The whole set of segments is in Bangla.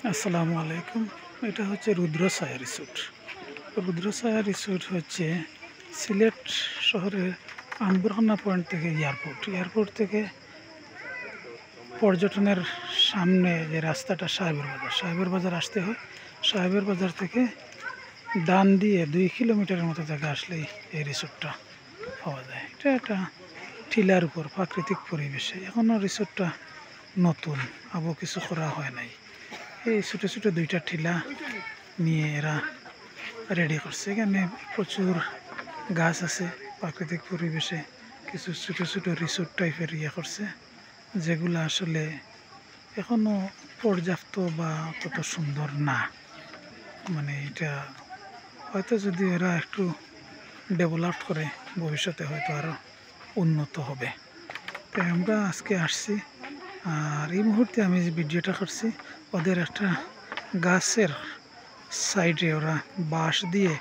আসসালামু আলাইকুম। এটা হচ্ছে রুদ্রছায়া রিসোর্ট। রুদ্রছায়া রিসোর্ট হচ্ছে সিলেট শহরের আম্বরখানা পয়েন্ট থেকে এয়ারপোর্ট থেকে পর্যটনের সামনে যে রাস্তাটা সাহেবের বাজার আসতে হয়। সাহেবের বাজার থেকে ডান দিয়ে 2 কিলোমিটারের মতো জায়গা আসলেই এই রিসোর্টটা পাওয়া যায়। এটা একটা টিলার উপর প্রাকৃতিক পরিবেশে। এখনও রিসোর্টটা নতুন, আবু কিছু করা হয় নাই। এই ছোটো ছোটো 2টা টিলা নিয়ে এরা রেডি করছে। এখানে প্রচুর গাছ আছে, প্রাকৃতিক পরিবেশে কিছু ছোটো ছোটো রিসোর্ট টাইপের করছে, যেগুলো আসলে এখনও পর্যাপ্ত বা তত সুন্দর না। মানে এটা হয়তো যদি এরা একটু ডেভেলপ করে ভবিষ্যতে হয়তো আরও উন্নত হবে। তাই আমরা আজকে আসছি, আর এই মুহূর্তে আমি যে ভিডিওটা করছি ওদের একটা গাছের সাইডে ওরা বাঁশ দিয়ে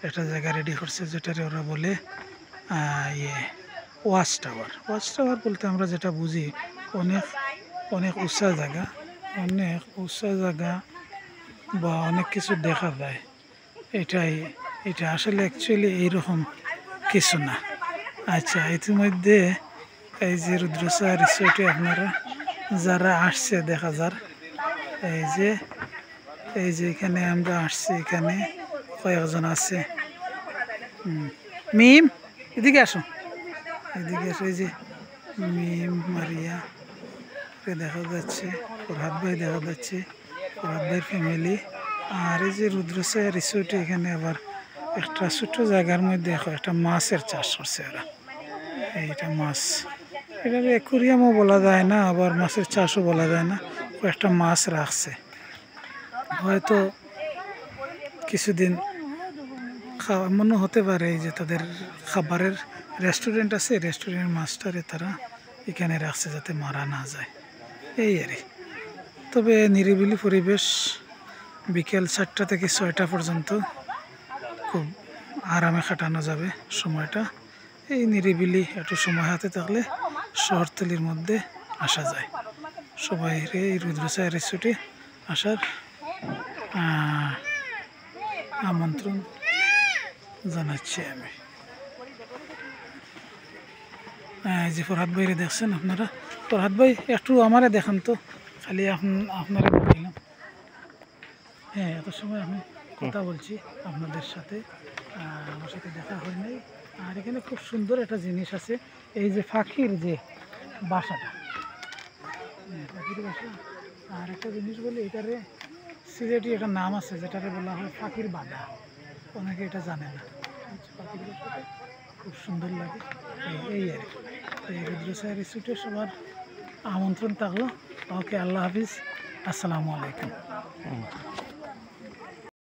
একটা জায়গা রেডি করছে, যেটারে ওরা বলে ওয়াচ টাওয়ার বলতে আমরা যেটা বুঝি অনেক অনেক উঁচা জায়গা বা অনেক কিছু দেখা যায়। এটা আসলে অ্যাকচুয়ালি এইরকম কিছু না। আচ্ছা, ইতিমধ্যে এই যে রুদ্রছায়া রিসোর্টে আপনারা যারা আসছে দেখা যার এই যে এখানে আমরা আসছি, এখানে কয়েকজন আছে। মিম এদিকে আসো। এই যে মিম, মারিয়া দেখা যাচ্ছে, ফরহাদ ভাই দেখা যাচ্ছে, ফরহাদ ভাইয়ের ফ্যামিলি। আর এই যে রুদ্রছায়া রিসোর্টে এখানে আবার একটা ছোট্ট জায়গার মধ্যে একটা মাছের চাষ করছে ওরা। এইটা মাছ, এটা অ্যাকুরিয়ামও বলা যায় না, আবার মাছের চাষও বলা যায় না। কয়েকটা মাছ রাখছে, হয়তো কিছুদিন এমনও হতে পারে যে তাদের খাবারের রেস্টুরেন্ট আছে, রেস্টুরেন্টের মাছটারে তারা এখানে রাখছে যাতে মারা না যায়, এই আর। তবে নিরিবিলি পরিবেশ, বিকেল 4টা থেকে 6টা পর্যন্ত খুব আরামে কাটানো যাবে সময়টা। এই নিরিবিলি একটু সময় হাতে থাকলে শহরতলির মধ্যে আসা যায়। সবাই এই রুদ্রছায়া রিসোর্টে আসার আমন্ত্রণ জানাচ্ছি আমি। এই যে ফরহাদ ভাইরে দেখছেন আপনারা। ফরহাদ ভাই একটু আমারে দেখান তো, খালি আপনারা বললাম। হ্যাঁ, এত সময় আমি কথা বলছি আপনাদের সাথে, আমার সাথে দেখা হয় নাই। আর এখানে খুব সুন্দর একটা জিনিস আছে, এই যে পাখির যে বাসাটা, পাখির বাসা। আর একটা জিনিস বলি, এটারে সিলেটি একটা নাম আছে যেটাকে বলা হয় পাখির বাধা। অনেকে এটা জানে না। পাখির বাসাটা খুব সুন্দর লাগে। এই আর এই রুদ্রছায়া রিসোর্টে সবার আমন্ত্রণ থাকলো। ওকে, আল্লাহ হাফিজ, আসসালামু আলাইকুম।